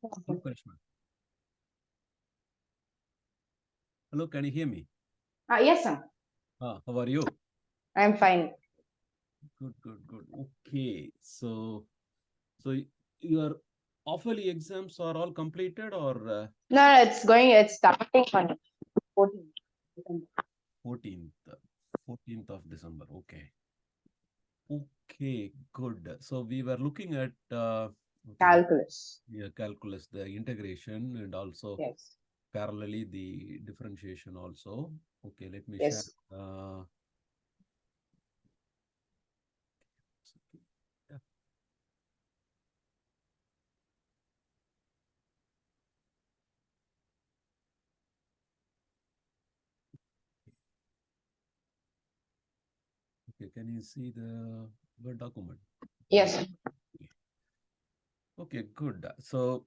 Hello, Karishma. Hello, can you hear me? Yes, sir. How are you? I'm fine. Good, good, good. Okay, so your awfully exams are all completed or No, it's starting on 14. 14th, 14th of December. Okay, okay, good. So we were looking at okay, Calculus. yeah, calculus, the integration, and also Yes, parallelly the differentiation also. Okay, let me share. yes. Yeah, okay, can you see the Word document? Yes, sir. Okay, good. So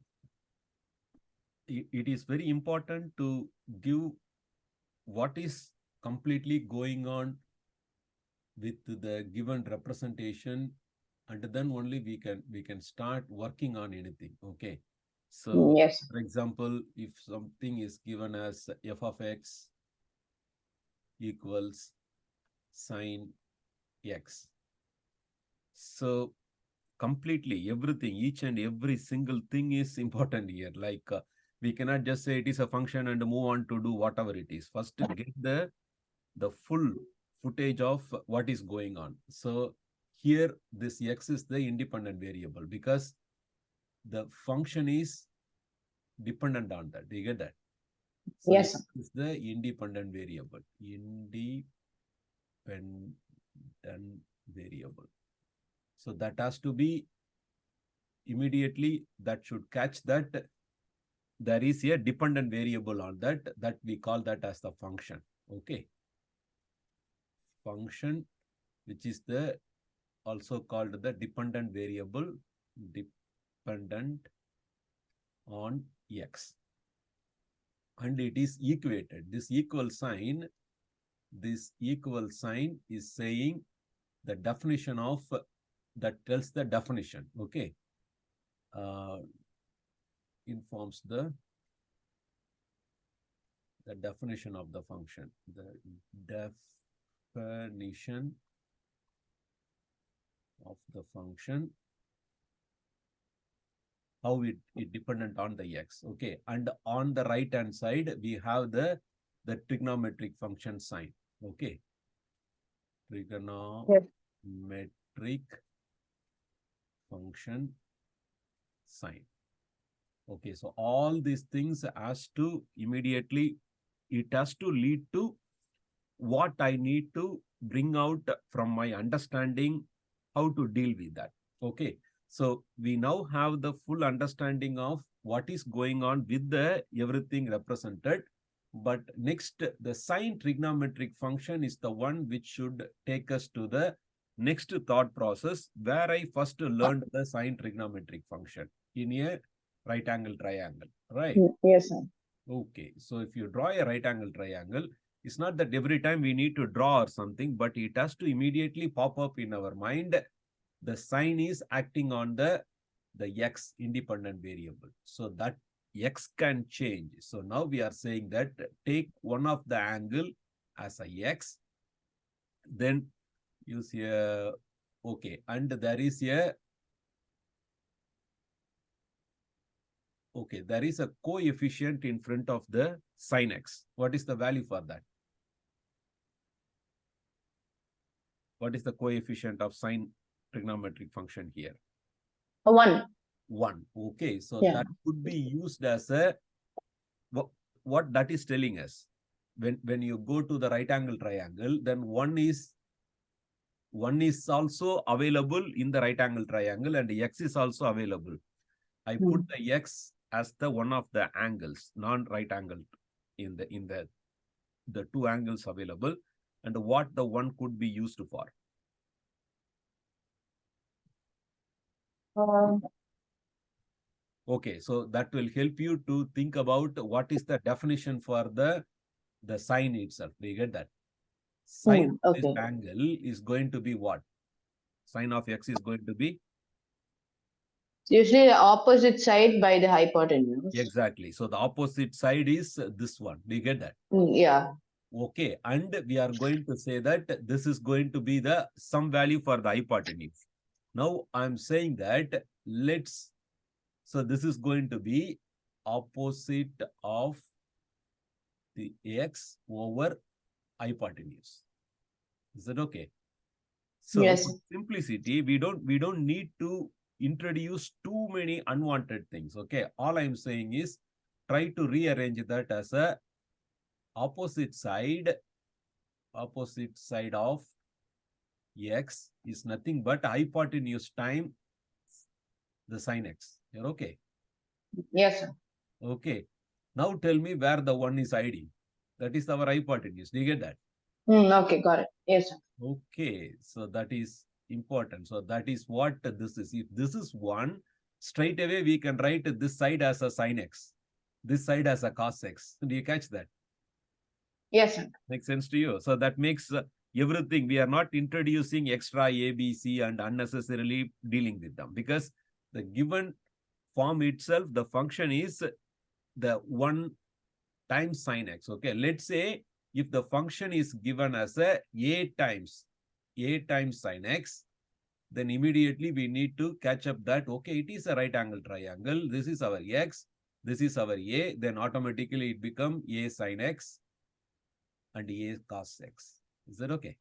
it is very important to give what is completely going on with the given representation, and then only we can start working on anything. Okay. So Yes. for example, if something is given as f of x equals sine x, so completely everything, each and every single thing is important here. Like we cannot just say it is a function and move on to do whatever it is. First, get the full footage of what is going on. So here, this x is the independent variable because the function is dependent on that. Do you get that? So Yes, x sir. is the independent variable. Independent variable. So that has to be immediately, that should catch that there is a dependent variable on that we call that as the function. Okay. Function, which is the also called the dependent variable, dependent on x, and it is equated. This equal sign is saying the definition of, that tells the definition. Okay. Informs the definition of the function, the definition of the function, how it dependent on the x. Okay. And on the right hand side, we have the trigonometric function sign. Okay. Yes. Trigonometric function sign. Okay. So all these things has to immediately, it has to lead to what I need to bring out from my understanding how to deal with that. Okay. So we now have the full understanding of what is going on with the everything represented. But next, the sine trigonometric function is the one which should take us to the next thought process, where I first learned the sine trigonometric function in a right angle triangle, right? Yes, sir. Okay, so if you draw a right angle triangle, it's not that every time we need to draw or something, but it has to immediately pop up in our mind. The sign is acting on the x independent variable. So that x can change. So now we are saying that take one of the angle as a x, then use a, okay, and there is a, okay, there is a coefficient in front of the sin x. What is the value for that? What is the coefficient of sine trigonometric function here? One. 1. Okay, so Yeah. that could be used as a, what that is telling us. When you go to the right angle triangle, then one is also available in the right angle triangle, and x is also available. I put the x as the one of the angles, non-right angle, in the two angles available, and what the one could be used for. Um, Okay, so that will help you to think about what is the definition for the sine itself. Do you get that? Sine of this okay. angle is going to be what? Sine of x is going to be Usually the opposite side by the hypotenuse. Exactly. So the opposite side is this one. Do you get that? Yeah. Okay, and we are going to say that this is going to be the some value for the hypotenuse. Now I'm saying that so this is going to be opposite of the x over hypotenuse. Is that okay? So Yes. for simplicity, we don't need to introduce too many unwanted things. Okay, all I'm saying is try to rearrange that as a opposite side of x is nothing but hypotenuse time the sine x. You're okay? Yes, sir. Okay. Now tell me where the one is hiding. That is our hypotenuse. Do you get that? Okay, got it. Yes, sir. Okay. So that is important. So that is what this is. If this is 1, straight away we can write this side as a sine x. This side as a cos x. Do you catch that? Yes, sir. Makes sense to you? So that makes everything. We are not introducing extra A, B, C and unnecessarily dealing with them because the given form itself, the function is the 1 times sine x. Okay, let's say if the function is given as a times sine x, then immediately we need to catch up that, okay, it is a right angle triangle. This is our x, this is our a, then automatically it become a sine x and a cos x. Is that okay?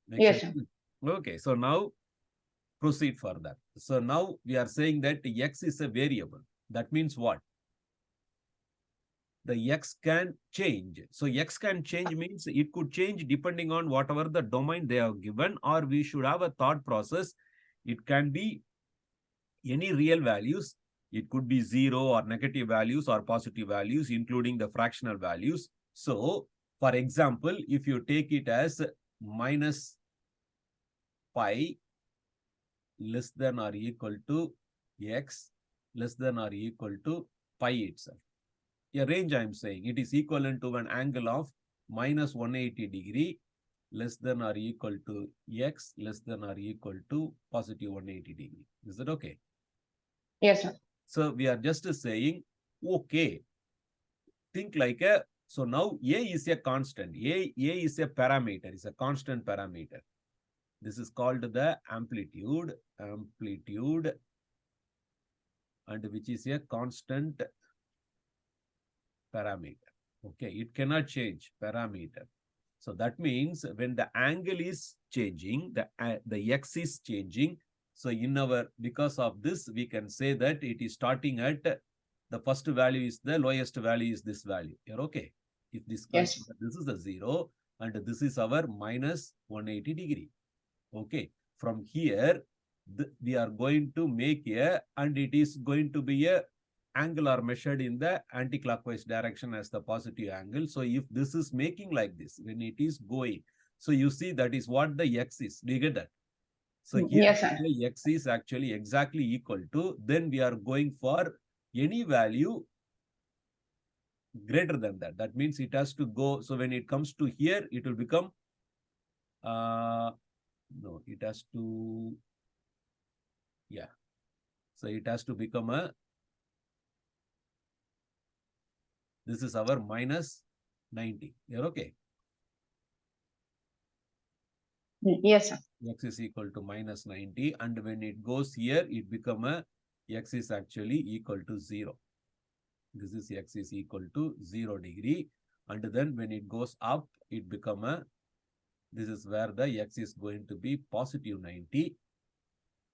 Makes Yes, sense? sir. Okay, so now proceed further. So now we are saying that x is a variable. That means what? The x can change. So x can change means it could change depending on whatever the domain they have given, or we should have a thought process. It can be any real values. It could be 0 or negative values or positive values, including the fractional values. So, for example, if you take it as minus pi less than or equal to x less than or equal to pi itself. A range I am saying, it is equivalent to an angle of minus 180 degree less than or equal to x less than or equal to positive 180 degree. Is that okay? Yes, sir. So we are just saying, okay, think like a, so now a is a constant, a is a parameter, is a constant parameter. This is called the amplitude, and which is a constant parameter. Okay, it cannot change parameter. So that means when the angle is changing, the x is changing. So in our, because of this, we can say that it is starting at the first value is the lowest value is this value. You're okay? If this Yes. this is a 0 and this is our minus 180 degree. Okay, from here we are going to make a, and it is going to be a angle are measured in the anti-clockwise direction as the positive angle. So if this is making like this, when it is going, so you see that is what the x is. Do you get that? So here Yes, sir. the x is actually exactly equal to, then we are going for any value greater than that. That means it has to go. So when it comes to here, it will become, no, it has to, yeah. So it has to become a, this is our minus 90. You're okay? Yes, sir. X is equal to minus 90. And when it goes here, it become a, x is actually equal to 0. This is x is equal to 0 degree. And then when it goes up, it become a, this is where the x is going to be positive 90.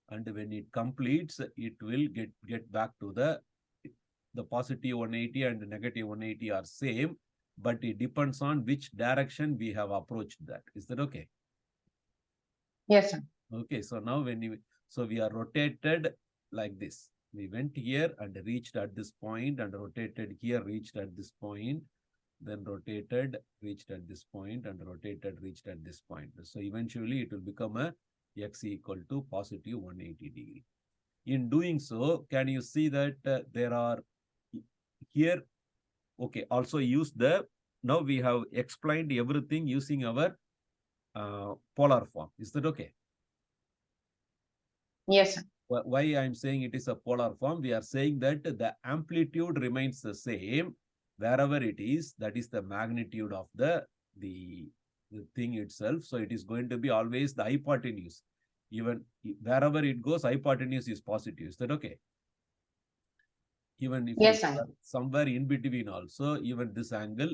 And when it completes, it will get back to the positive 180 and the negative 180 are same, but it depends on which direction we have approached that. Is that okay? Yes, sir. Okay, so now when you, so we are rotated like this. We went here and reached at this point and rotated here, reached at this point, then rotated, reached at this point and rotated, reached at this point. So eventually it will become a x equal to positive 180 degree. In doing so, can you see that there are here, okay, also use the, now we have explained everything using our polar form. Is that okay? Yes, sir. why I'm saying it is a polar form, we are saying that the amplitude remains the same wherever it is. That is the magnitude of the thing itself. So it is going to be always the hypotenuse. Even wherever it goes, hypotenuse is positive. Is that okay? Even if Yes, you sir. are somewhere in between also, even this angle,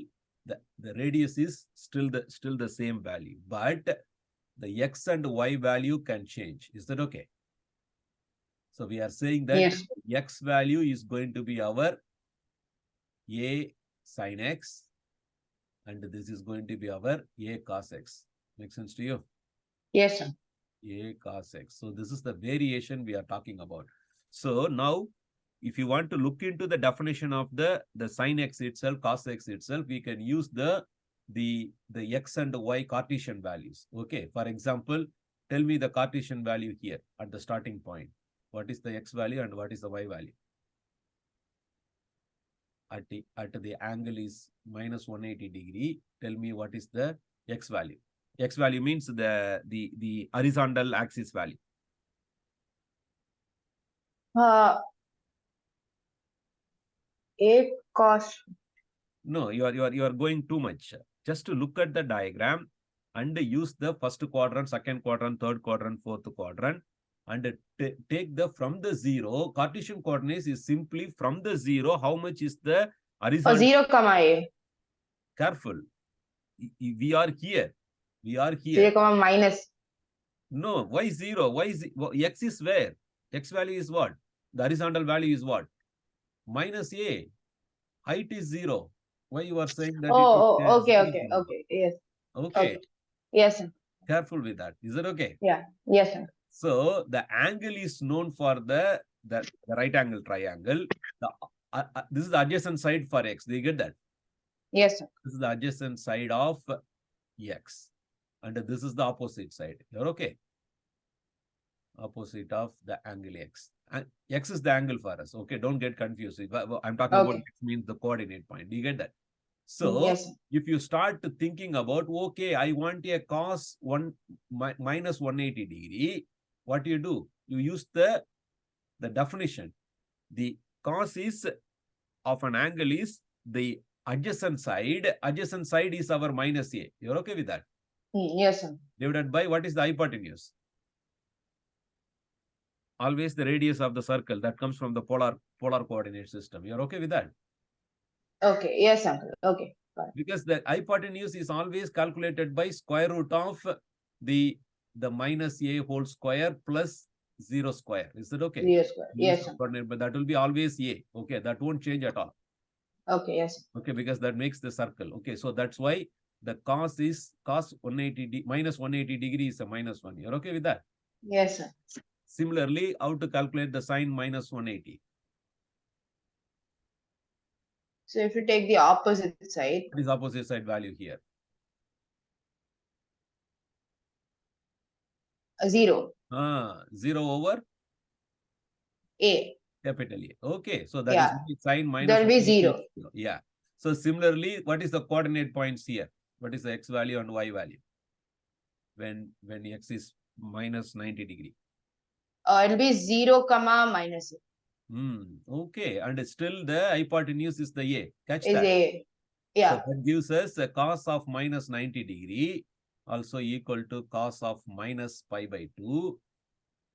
the radius is still the same value, but the x and y value can change. Is that okay? So we are saying that Yes. x value is going to be our a sin x, and this is going to be our a cos x. Make sense to you? Yes, sir. A cos x. So this is the variation we are talking about. So now, if you want to look into the definition of the sin x itself, cos x itself, we can use the x and y Cartesian values. Okay. For example, tell me the Cartesian value here at the starting point. What is the x value and what is the y value? At the angle is minus 180 degree. Tell me what is the x value. X value means the horizontal axis value. A cos. No, you are going too much. Just to look at the diagram and use the first quadrant, second quadrant, third quadrant, fourth quadrant, and take the from the zero. Cartesian coordinates is simply from the zero. How much is the horizontal? 0, comma A. Careful. We are here. 0, comma minus. No, why 0? Why x is where? X value is what? The horizontal value is what? Minus A. Height is 0. Why you are saying that? Okay. Yes. Okay. Yes, sir. Careful with that. Is it okay? Yeah. Yes, sir. So the angle is known for the right angle triangle. This is the adjacent side for x. Do you get that? Yes, sir. This is the adjacent side of x. And this is the opposite side. You're okay? Opposite of the angle x. And x is the angle for us. Okay, don't get confused. I'm talking about x means the coordinate point. Do you get that? So yes, sir. if you start thinking about, okay, I want a cos minus 180 degree, what do? You use the definition. The cos is of an angle is the adjacent side. Adjacent side is our minus a. You're okay with that? Yes, sir. Divided by what is the hypotenuse? Always the radius of the circle that comes from the polar coordinate system. You're okay with that? Okay. Yes, uncle. Okay. Because the hypotenuse is always calculated by square root of the minus a whole square plus 0 square. Is it okay? 0 square. Yes, sir. But that will be always a. Okay, that won't change at all. Okay, yes. Okay, because that makes the circle. Okay, so that's why the cos is cos 180 minus 180 degree is a minus 1. You're okay with that? Yes, sir. Similarly, how to calculate the sine minus 180? So if you take the opposite side. What is opposite side value here? 0. 0 over? A. Capital A. Okay, so that is sine minus. There will be 0. Yeah. So similarly, what is the coordinate points here? What is the x value and y value? When x is minus 90 degree. It will be 0, comma minus A. Okay, and still the hypotenuse is the A. Catch is that. A. Yeah. So that gives us a cos of minus 90 degree also equal to cos of minus pi by 2.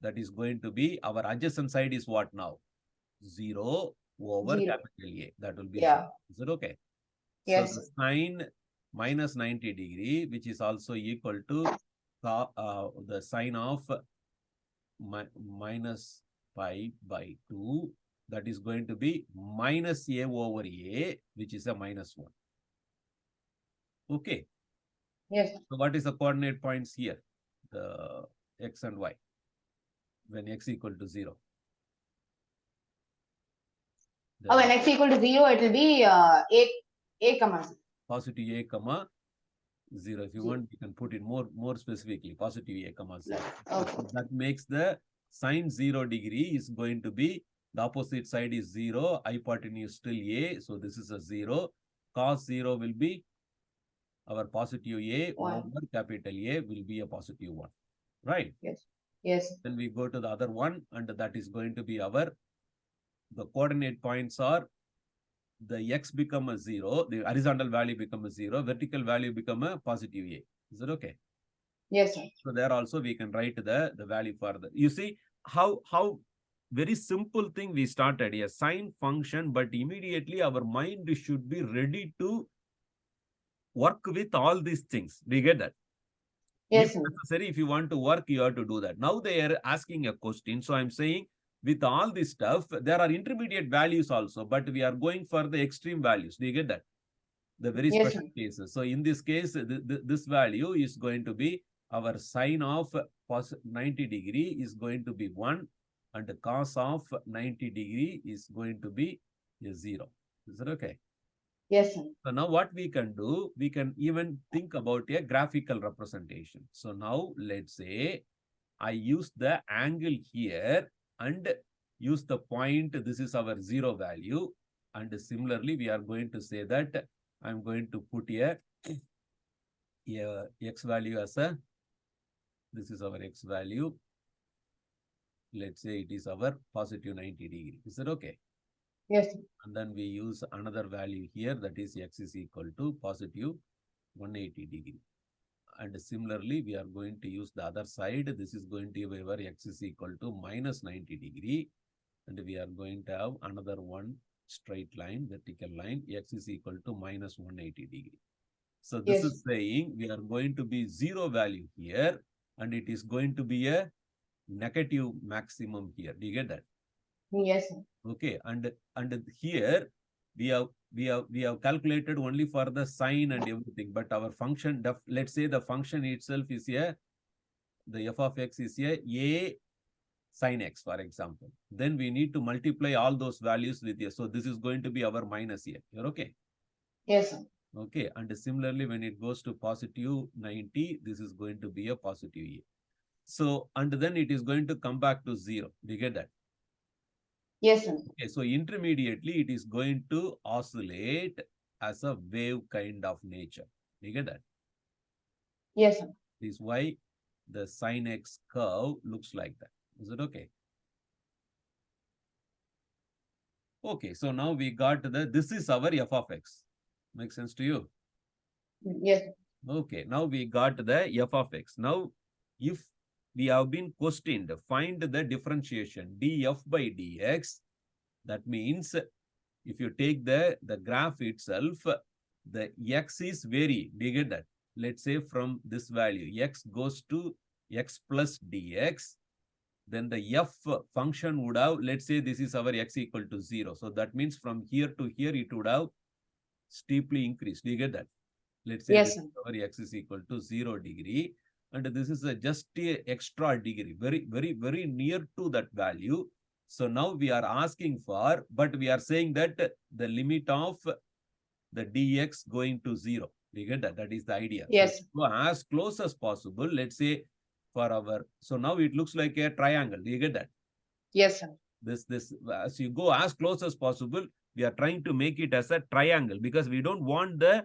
That is going to be our adjacent side is what now? 0 over 0. capital A. That will be 0. Is it okay? Yes. So the sine minus 90 degree, which is also equal to the sine of minus pi by 2. That is going to be minus A over A, which is a minus 1. Okay. Yes. So what is the coordinate points here? The x and y. When x equal to 0. When x equal to 0, it will be a comma 0. Positive a comma 0. If you want, you can put it more specifically. Positive a comma 0. Okay. So that makes the sine 0 degree is going to be the opposite side is 0. Hypotenuse still a. So this is a 0. Cos 0 will be our positive a 1. over capital A will be a positive 1. Right? Yes. Yes. Then we go to the other one, and that is going to be the coordinate points are the x become a 0, the horizontal value become a 0, vertical value become a positive a. Is that okay? Yes, sir. So there also we can write the value for the, you see how very simple thing we started, a sine function, but immediately our mind should be ready to work with all these things. Do you get that? Yes, If sir. necessary, if you want to work, you have to do that. Now they are asking a question. So I'm saying with all this stuff, there are intermediate values also, but we are going for the extreme values. Do you get that? The very Yes, special sir. cases. So in this case, this value is going to be our sine of 90 degree is going to be 1, and the cos of 90 degree is going to be a 0. Is that okay? Yes, sir. So now what we can do, we can even think about a graphical representation. So now let's say I use the angle here and use the point. This is our 0 value. And similarly, we are going to say that I'm going to put a x value as this is our x value. Let's say it is our positive 90 degree. Is that okay? Yes, sir. And then we use another value here, that is x is equal to positive 180 degree. And similarly, we are going to use the other side. This is going to be where x is equal to minus 90 degree. And we are going to have another one straight line, vertical line, x is equal to minus 180 degree. So this Yes. is saying we are going to be 0 value here, and it is going to be a negative maximum here. Do you get that? Yes, sir. Okay, and here we have calculated only for the sine and everything, but our function, let's say the function itself is the f of x is a sine x, for example. Then we need to multiply all those values with a. So this is going to be our minus here. You're okay? Yes, sir. Okay, and similarly, when it goes to positive 90, this is going to be a positive a. So, and then it is going to come back to 0. Do you get that? Yes, sir. Okay, so intermediately, it is going to oscillate as a wave kind of nature. Do you get that? Yes, sir. This is why the sine x curve looks like that. Is it okay? Okay, so now we got this is our f of x. Makes sense to you? Yes, sir. Okay, now we got the f of x. Now, if we have been questioned, find the differentiation df by dx. That means if you take the graph itself, the x is varying. Do you get that? Let's say from this value, x goes to x plus dx. Then the f function would have, let's say this is our x equal to 0. So that means from here to here, it would have steeply increased. Do you get that? Let's say Yes, this sir. our x is equal to 0 degree. And this is just a extra degree, very near to that value. So now we are asking for, but we are saying that the limit of the dx going to 0. We get that? That is the idea. Yes. So as close as possible, let's say for our, so now it looks like a triangle. Do you get that? Yes, sir. This, as you go as close as possible, we are trying to make it as a triangle because we don't want the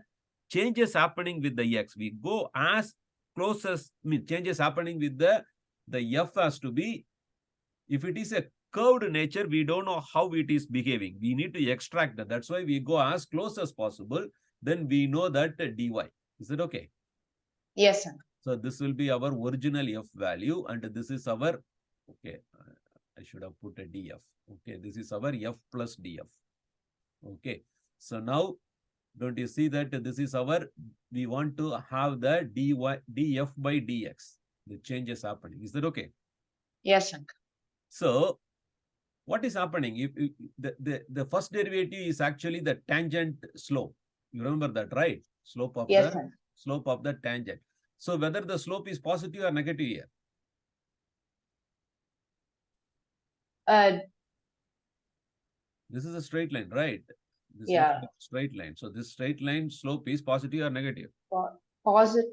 changes happening with the x. We go as close as, changes happening with the f has to be, if it is a curved nature, we don't know how it is behaving. We need to extract that. That's why we go as close as possible. Then we know that dy. Is it okay? Yes, sir. So this will be our original f value, and this is our, okay, I should have put a df. Okay, this is our f plus df. Okay, so now don't you see that this is our, we want to have the df by dx, the changes happening. Is that okay? Yes, sir. So what is happening? If the first derivative is actually the tangent slope. You remember that, right? Slope of Yes, sir. slope of the tangent. So whether the slope is positive or negative here? This is a straight line, right? This Yeah. looks like a straight line. So this straight line slope is positive or negative? Positive.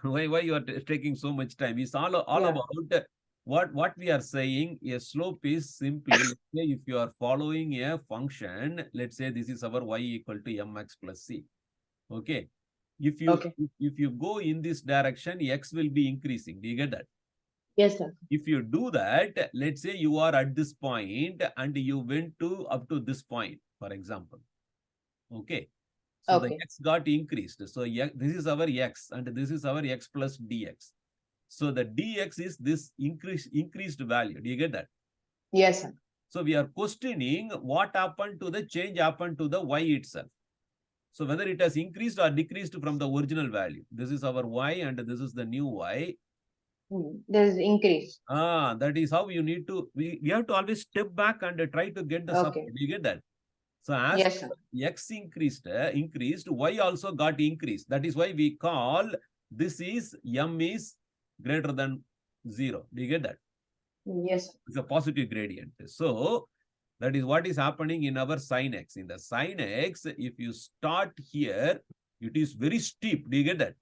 Why you are taking so much time? It's all about what we are saying. A slope is simply, let's say if you are following a function, let's say this is our y equal to mx plus c. Okay. If you go in this direction, x will be increasing. Do you get that? Yes, sir. If you do that, let's say you are at this point and you went to up to this point, for example. Okay. So the Okay. x got increased. So this is our x and this is our x plus dx. So the dx is this increased value. Do you get that? Yes, sir. So we are questioning what happened to the change happened to the y itself. So whether it has increased or decreased from the original value. This is our y and this is the new y. There is increase. That is how you need to, we have to always step back and try to get the Okay. support. Do you get that? So as Yes, sir. x increased, y also got increased. That is why we call this is m is greater than 0. Do you get that? Yes, sir. It's a positive gradient. So that is what is happening in our sin x. In the sin x, if you start here, it is very steep. Do you get that?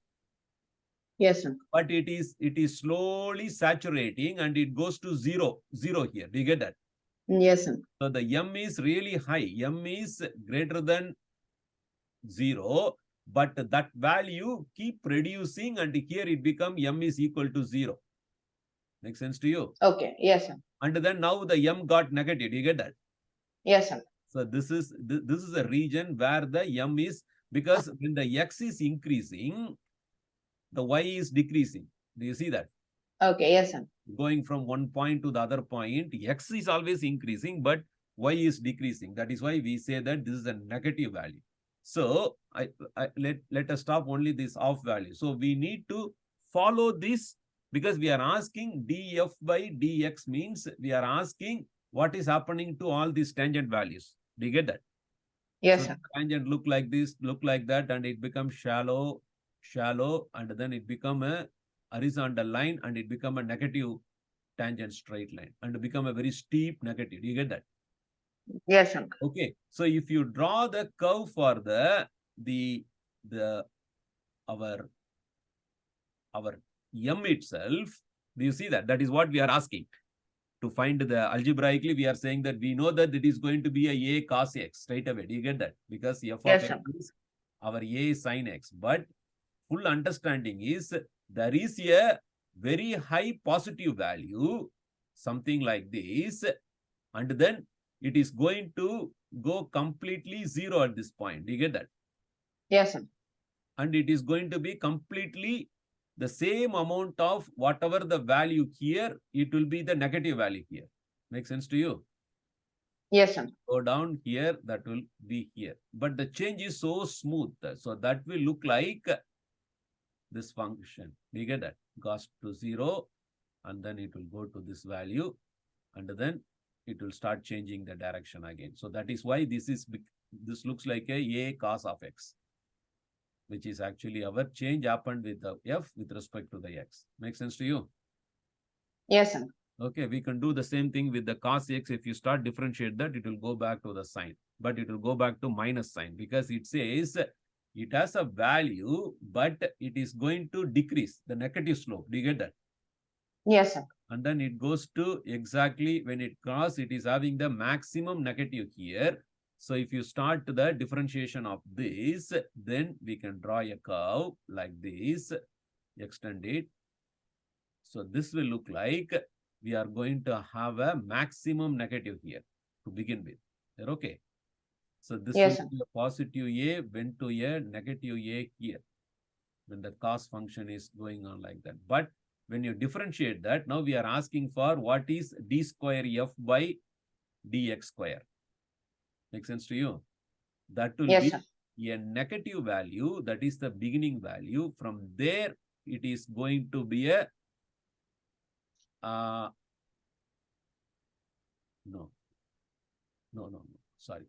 Yes, sir. But it is slowly saturating and it goes to zero here. Do you get that? Yes, sir. So the m is really high. M is greater than 0, but that value keep reducing and here it become m is equal to 0. Makes sense to you? Okay. Yes, sir. And then now the m got negative. Do you get that? Yes, sir. So this is a region where the m is, because when the x is increasing, the y is decreasing. Do you see that? Okay. Yes, sir. Going from one point to the other point, x is always increasing, but y is decreasing. That is why we say that this is a negative value. So let us stop only this off value. So we need to follow this because we are asking df by dx means we are asking what is happening to all these tangent values. Do you get that? Yes, So sir. tangent look like this, look like that, and it becomes shallow, and then it become a horizontal line and it become a negative tangent straight line and become a very steep negative. Do you get that? Yes, sir. Okay. So if you draw the curve for our m itself, do you see that? That is what we are asking. To find the algebraically, we are saying that we know that it is going to be a cos x straight away. Do you get that? Because f Yes, of sir. x is our a sin x. But full understanding is there is a very high positive value, something like this, and then it is going to go completely 0 at this point. Do you get that? Yes, sir. And it is going to be completely the same amount of whatever the value here, it will be the negative value here. Make sense to you? Yes, sir. Go down here, that will be here. But the change is so smooth. So that will look like this function. Do you get that? Goes to 0 and then it will go to this value and then it will start changing the direction again. So that is why this looks like a cos of x, which is actually our change happened with the f with respect to the x. Makes sense to you? Yes, sir. Okay, we can do the same thing with the cos x. If you start differentiate that, it will go back to the sign, but it will go back to minus sign because it says it has a value, but it is going to decrease the negative slope. Do you get that? Yes, sir. And then it goes to exactly when it crosses, it is having the maximum negative here. So if you start the differentiation of this, then we can draw a curve like this, extend it. So this will look like we are going to have a maximum negative here to begin with. They're okay. So this Yes, will be a positive a went to a negative a here when the cos function is going on like that. But when you differentiate that, now we are asking for what is d square f by dx square. Make sense to you? That will Yes, be sir. a negative value. That is the beginning value. From there, it is going to be a no. Sorry.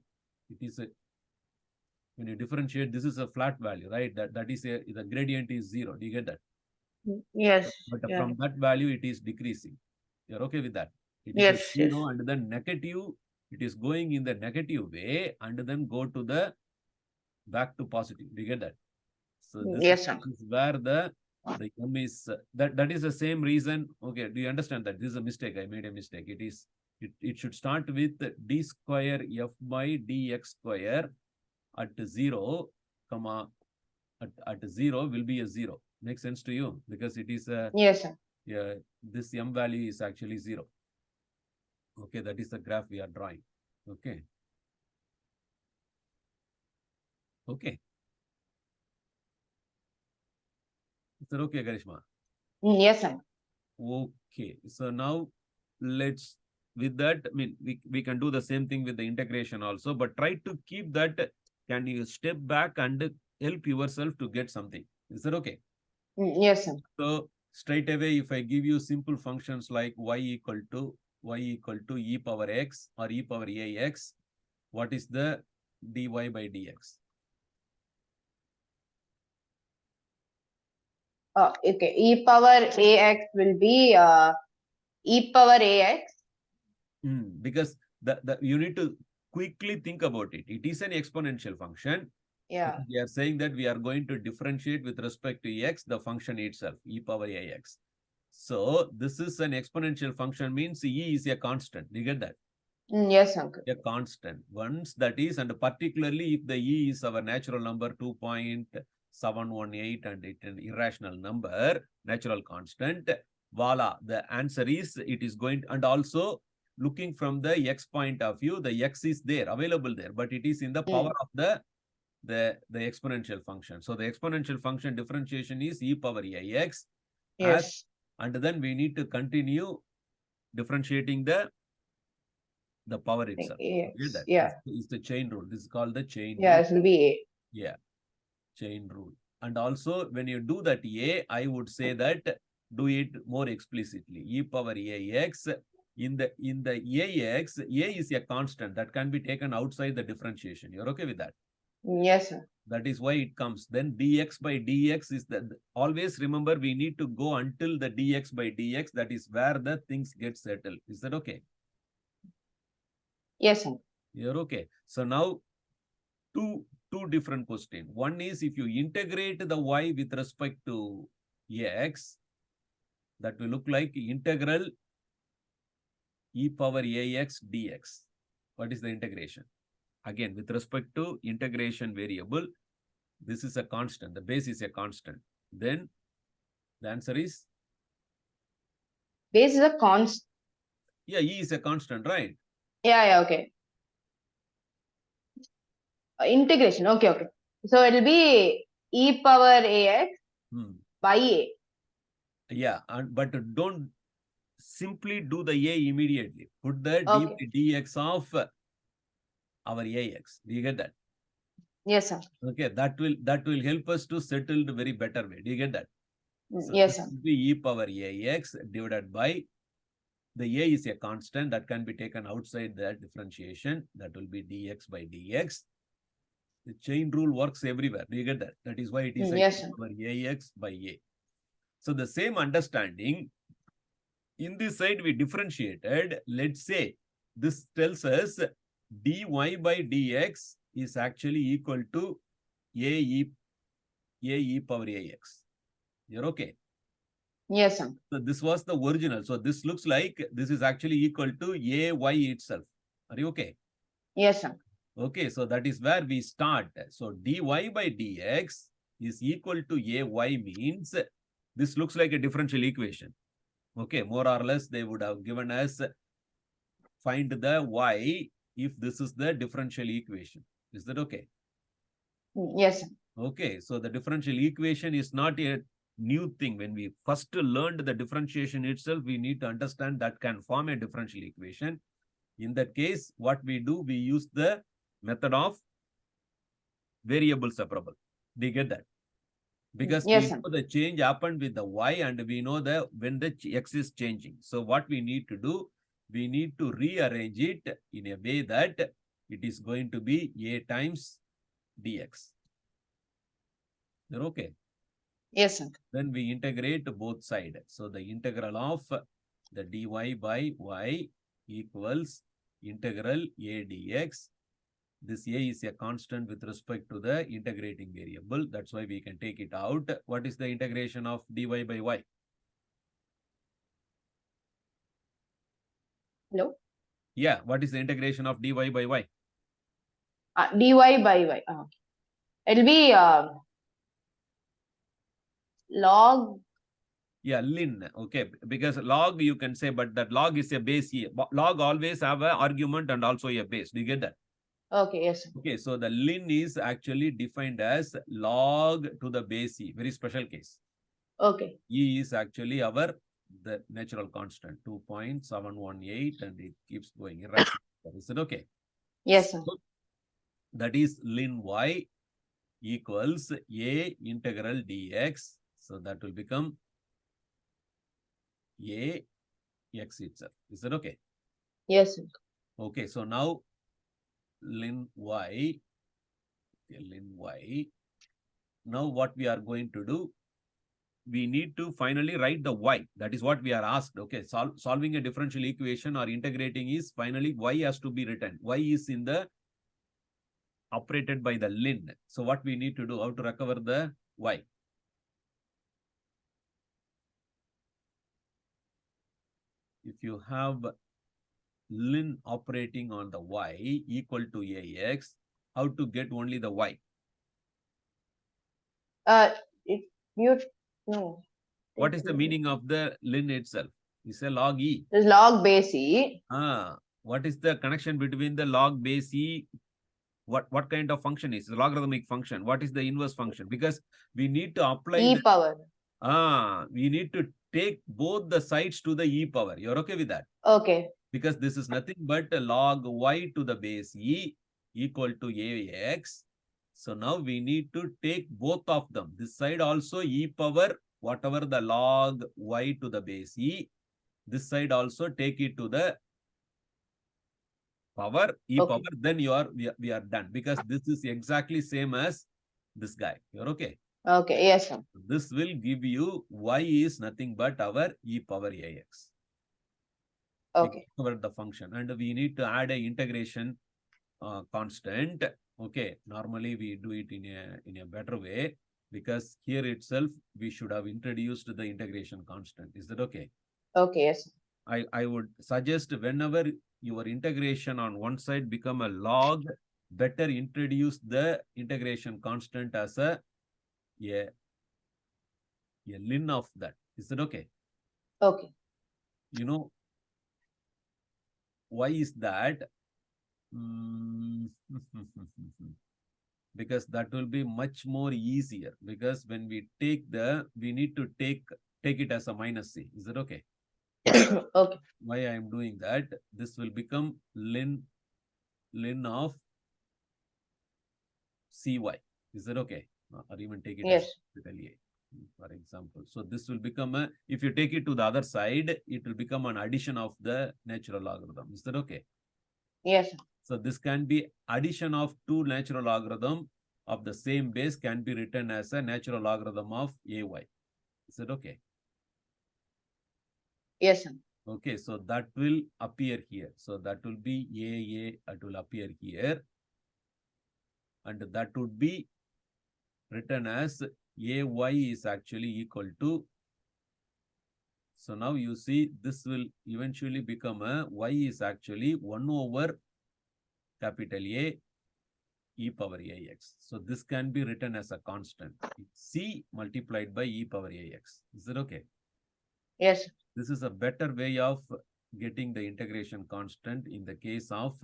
It is a, when you differentiate, this is a flat value, right? That is the gradient is 0. Do you get that? Yes. But Yeah. from that value, it is decreasing. You're okay with that? It is Yes, a yes. 0 and then negative. It is going in the negative way and then go to the back to positive. Do you get that? So this Yes, sir. is where the m is that is the same reason. Okay, do you understand that? This is a mistake. I made a mistake. It should start with d square f by dx square at 0, comma at 0 will be a 0. Makes sense to you? Because it is a Yes, sir. Yeah, this m value is actually 0. Okay, that is the graph we are drawing. Okay. Okay. Is that okay, Karishma? Yes, sir. Okay. So now let's, with that, I mean, we can do the same thing with the integration also, but try to keep that. Can you step back and help yourself to get something? Is that okay? Yes, sir. So straight away, if I give you simple functions like y equal to e power x or e power ax, what is the dy by dx? Okay. E power ax will be e power ax. Because the you need to quickly think about it. It is an exponential function. Yeah. We are saying that we are going to differentiate with respect to x, the function itself, e power ax. So this is an exponential function, means e is a constant. Do you get that? Yes, uncle. A constant. Once that is, and particularly if the e is our natural number 2.718 and it an irrational number, natural constant, voila, the answer is it is going to, and also looking from the x point of view, the x is there, available there, but it is in the power of the exponential function. So the exponential function differentiation is e power ax. Yes. And then we need to continue differentiating the power itself. Yes. That Yeah. is the chain rule. This is called the chain Yeah, rule. it will be a. Yeah, chain rule. And also when you do that a, I would say that do it more explicitly. E power ax, in the ax, a is a constant that can be taken outside the differentiation. You're okay with that? Yes, sir. That is why it comes. Then dx by dx is that, always remember we need to go until the dx by dx, that is where the things get settled. Is that okay? Yes, sir. You're okay. So now two different questions. One is if you integrate the y with respect to x, that will look like integral e power ax dx. What is the integration? Again, with respect to integration variable, this is a constant. The base is a constant. Then the answer is? Base is a constant. Yeah, e is a constant, right? Yeah, okay. Integration. Okay. So it will be e power ax by a. Yeah, but don't simply do the a immediately. Put the dx of our ax. Do you get that? Yes, sir. Okay, that will help us to settle the very better way. Do you get that? So yes, sir. Be e power ax divided by the a is a constant that can be taken outside the differentiation. That will be dx by dx. The chain rule works everywhere. Do you get that? That is why it is yes, e power ax by a. So the same understanding, in this side we differentiated. Let's say this tells us dy by dx is actually equal to a e power ax. You're okay? Yes, sir. So this was the original. So this looks like this is actually equal to ay itself. Are you okay? Yes, sir. Okay, so that is where we start. So dy by dx is equal to ay means this looks like a differential equation. Okay, more or less they would have given us find the y if this is the differential equation. Is that okay? Yes, sir. Okay, so the differential equation is not a new thing. When we first learned the differentiation itself, we need to understand that can form a differential equation. In that case, what we do, we use the method of variable separable. Do you get that? Because yes, we sir. know the change happened with the y and we know the when the x is changing. So what we need to do, we need to rearrange it in a way that it is going to be a times dx. They're okay? Yes, sir. Then we integrate both sides. So the integral of the dy by y equals integral a dx. This a is a constant with respect to the integrating variable. That's why we can take it out. What is the integration of dy by y? Hello? Yeah, what is the integration of dy by y? Dy by y. It'll be log. Yeah, lin. Okay, because log you can say, but that log is a base here. Log always have an argument and also a base. Do you get that? Okay, yes, sir. Okay, so the lin is actually defined as log to the base e, very special case. Okay. E is actually the natural constant, 2.718, and it keeps going. Right? Is it okay? Yes, sir. So that is lin y equals a integral dx. So that will become a x itself. Is that okay? Yes, sir. Okay, so now ln y, ln y. Now what we are going to do, we need to finally write the y. That is what we are asked. Okay, solving a differential equation or integrating is finally y has to be written. Y is in the operated by the ln. So what we need to do, how to recover the y? If you have ln operating on the y equal to ax, how to get only the y? If you no. What is the meaning of the ln itself? It's a log e. There's log base e. What is the connection between the log base e? What kind of function is a logarithmic function? What is the inverse function? Because we need to apply E power. we need to take both the sides to the e power. You're okay with that? Okay. Because this is nothing but log y to the base e equal to ax. So now we need to take both of them. This side also e power, whatever the log y to the base e. This side also take it to the power, e Okay. power, then we are done. Because this is exactly same as this guy. You're okay? Okay, yes, sir. This will give you y is nothing but our e power ax. Okay. Cover the function, and we need to add a integration constant. Okay, normally we do it in a better way, because here itself we should have introduced the integration constant. Is that okay? Okay, yes. I would suggest whenever your integration on one side become a log, better introduce the integration constant as a ln of that. Is that okay? Okay. You know, why is that? Because that will be much more easier, because when we need to take it as a minus c. Is that okay? Okay. Why I am doing that? This will become ln of cy. Is that okay? Or even take it as capital A, for example. So this will become if you take it to the other side, it will become an addition of the natural logarithm. Is that okay? Yes. So this can be addition of two natural logarithm of the same base can be written as a natural logarithm of ay. Is that okay? Yes, sir. Okay, so that will appear here. So that will be AA, it will appear here. And that would be written as AY is actually equal to. So now you see this will eventually become a Y is actually 1 over capital A e power ax. So this can be written as a constant. C multiplied by e power ax. Is it okay? Yes. This is a better way of getting the integration constant in the case of,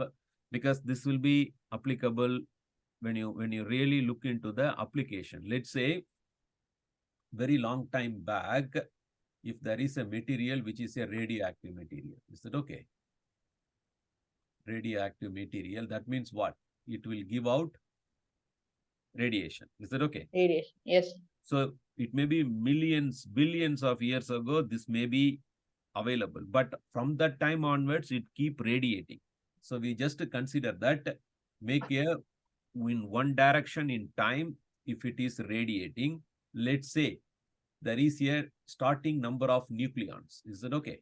because this will be applicable when you really look into the application. Let's say very long time back, if there is a material which is a radioactive material, is that okay? Radioactive material, that means what? It will give out radiation. Is that okay? Radiation. Yes. So it may be millions, billions of years ago, this may be available, but from that time onwards, it keep radiating. So we just consider that, make a in one direction in time, if it is radiating, let's say there is a starting number of nucleons. Is that okay?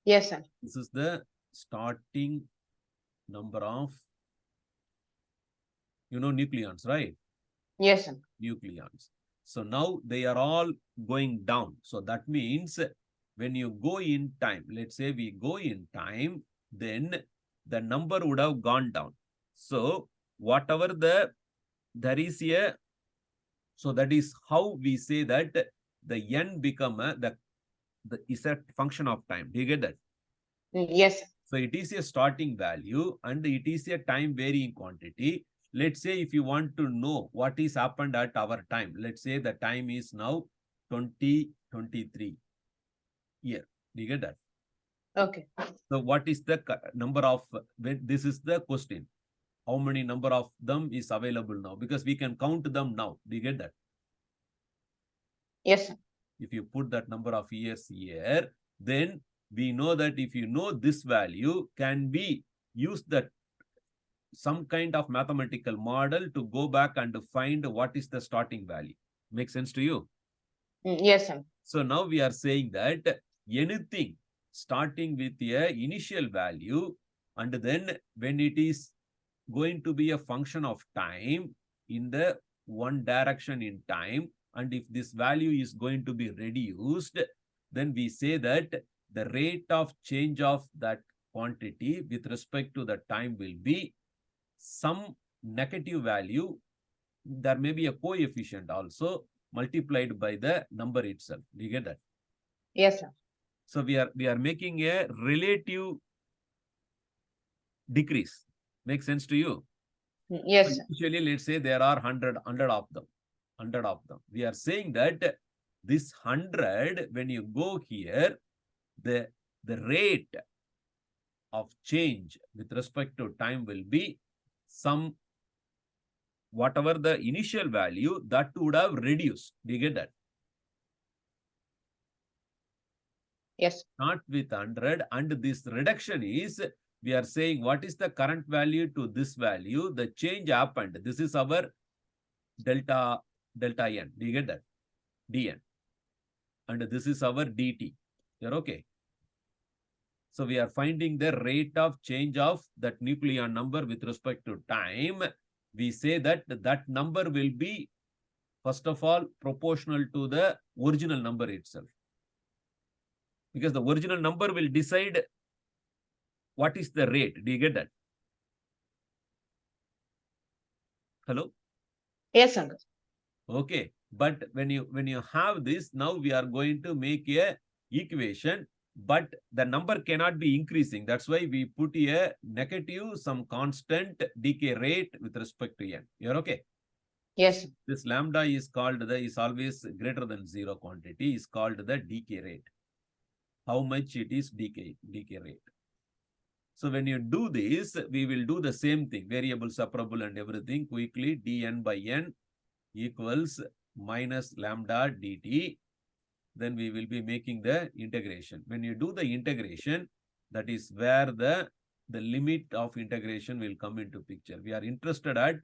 Yes, sir. This is the starting number of, nucleons, right? Yes, sir. Nucleons. So now they are all going down. So that means when you go in time, let's say we go in time, then the number would have gone down. So whatever there is a, so that is how we say that the n become the is a function of time. Do you get that? Yes. So it is a starting value and it is a time varying quantity. Let's say if you want to know what is happened at our time, let's say the time is now 2023 year. Do you get that? Okay. So what is the number of, this is the question. How many number of them is available now? Because we can count them now. Do you get that? Yes. If you put that number of years here, then we know that if you know this value can be used that some kind of mathematical model to go back and find what is the starting value. Make sense to you? Yes, sir. So now we are saying that anything starting with a initial value and then when it is going to be a function of time in the one direction in time, and if this value is going to be reduced, then we say that the rate of change of that quantity with respect to the time will be some negative value. There may be a coefficient also multiplied by the number itself. Do you get that? Yes, sir. So we are making a relative decrease. Make sense to you? Yes, so sir. usually, let's say there are 100 of them. 100 of them. We are saying that this 100, when you go here, the rate of change with respect to time will be some, whatever the initial value, that would have reduced. Do you get that? Yes. Not with 100, and this reduction is, we are saying what is the current value to this value, the change happened. This is our delta n. Do you get that? dn. And this is our dt. You're okay? So we are finding the rate of change of that nucleon number with respect to time. We say that that number will be, first of all, proportional to the original number itself. Because the original number will decide what is the rate. Do you get that? Hello? Yes, uncle. Okay. But when you have this, now we are going to make a equation, but the number cannot be increasing. That's why we put a negative, some constant decay rate with respect to n. You're okay? Yes. This lambda is called is always greater than 0 quantity, is called the decay rate. How much it is decay rate. So when you do this, we will do the same thing, variable separable and everything quickly. Dn by n equals minus lambda dt. Then we will be making the integration. When you do the integration, that is where the limit of integration will come into picture. We are interested at,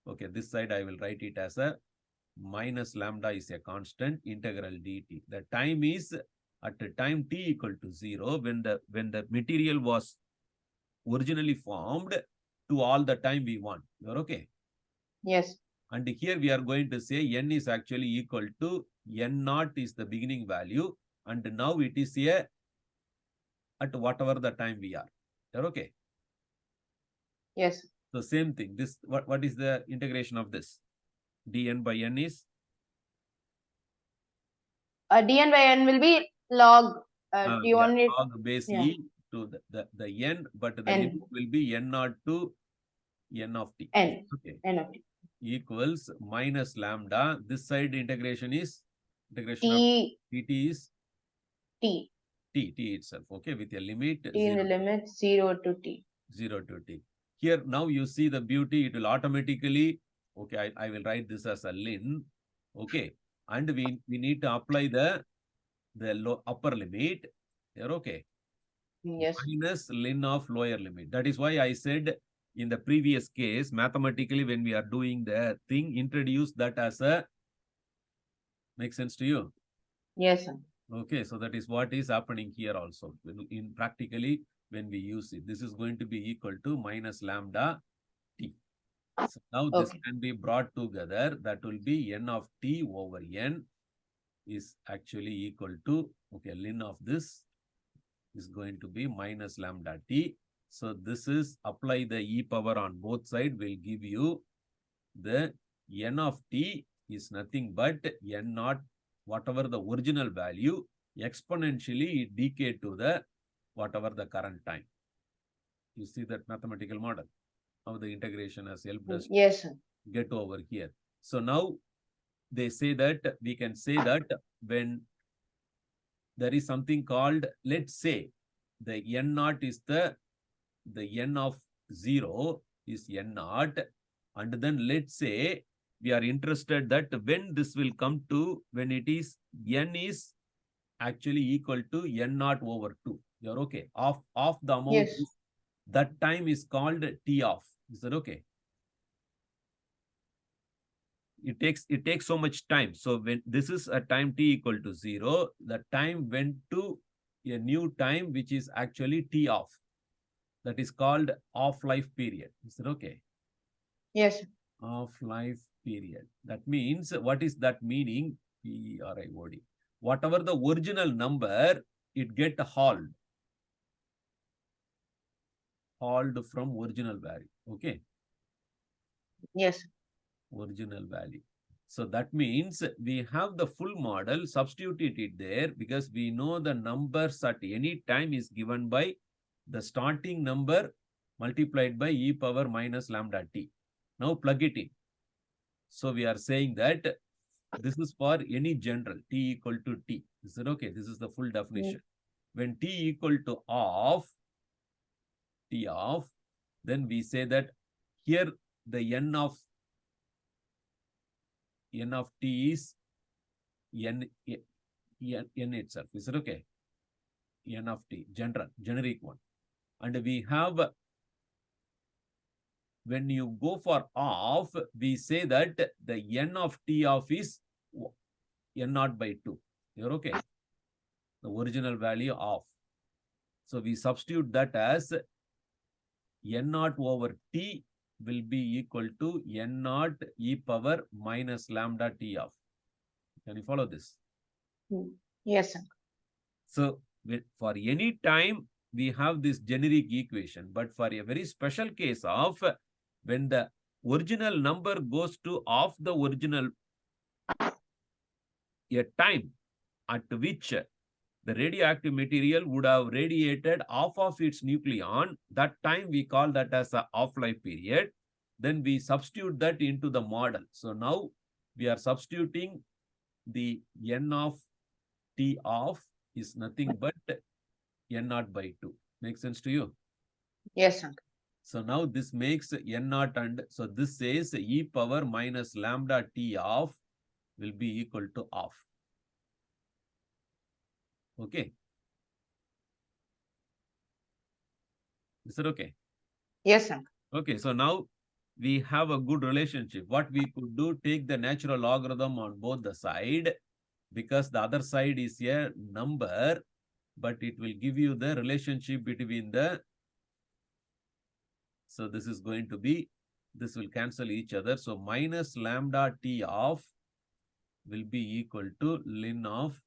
okay, this side I will write it as a minus lambda is a constant, integral dt. The time is at the time t equal to 0, when the material was originally formed, to all the time we want. You're okay? Yes. And here we are going to say n is actually equal to n naught is the beginning value, and now it is here at whatever the time we are. You're okay? Yes. So same thing. This what is the integration of this? dn by n is? Dn by n will be log. Do you want it? Log base e to the n, but the limit will be n naught to n of t. N. Okay. N of t. Equals minus lambda. This side integration is integration T. of dt is T. T itself. Okay, with a limit T in the limit 0 to t. 0 to t. Here now you see the beauty. It will automatically. Okay, I will write this as a ln. Okay, and we need to apply the upper limit. Here, okay. Yes. Minus ln of lower limit. That is why I said in the previous case, mathematically, when we are doing the thing, introduce that as a. Make sense to you? Yes, sir. Okay, so that is what is happening here also. In practically, when we use it, this is going to be equal to minus lambda t. So now this can be brought together. That will be n of t over n is actually equal to, okay, ln of this is going to be minus lambda t. So this is, apply the e power on both sides, will give you the n of t is nothing but n naught, whatever the original value, exponentially it decay to the whatever the current time. You see that mathematical model, how the integration has helped us Yes, sir. get over here. So now they say that we can say that when there is something called, let's say the n naught is the n of 0 is n naught, and then let's say we are interested that when this will come to, when it is n is actually equal to n naught over 2. You're okay. Of the amount Yes. is, that time is called t off. Is that okay? It takes so much time. So when this is a time t equal to 0, the time went to a new time which is actually t off. That is called off life period. Is that okay? Yes. Off life period. That means, what is that meaning? PRIOD. Whatever the original number, it get hauled from original value. Okay. Yes. Original value. So that means we have the full model, substitute it there, because we know the numbers at any time is given by the starting number multiplied by e power minus lambda t. Now plug it in. So we are saying that this is for any general t equal to t. Is that okay? This is the full definition. When t equal to t off, then we say that here the n of t is n itself. Is it okay? N of t, generic one. And we have, when you go for off, we say that the n of t off is n naught by 2. You're okay? The original value of. So we substitute that as n naught over t will be equal to n naught e power minus lambda t off. Can you follow this? Yes, sir. So for any time, we have this generic equation, but for a very special case of when the original number goes to off the original, a time at which the radioactive material would have radiated off of its nucleon, that time we call that as a off-life period. Then we substitute that into the model. So now we are substituting the n of t off is nothing but n naught by 2. Makes sense to you? Yes, sir. So now this makes n naught, and so this says e power minus lambda t off will be equal to off. Okay. Is that okay? Yes, sir. Okay, so now we have a good relationship. What we could do, take the natural logarithm on both the side, because the other side is a number, but it will give you the relationship between the, so this is going to be, this will cancel each other. So minus lambda t off will be equal to ln of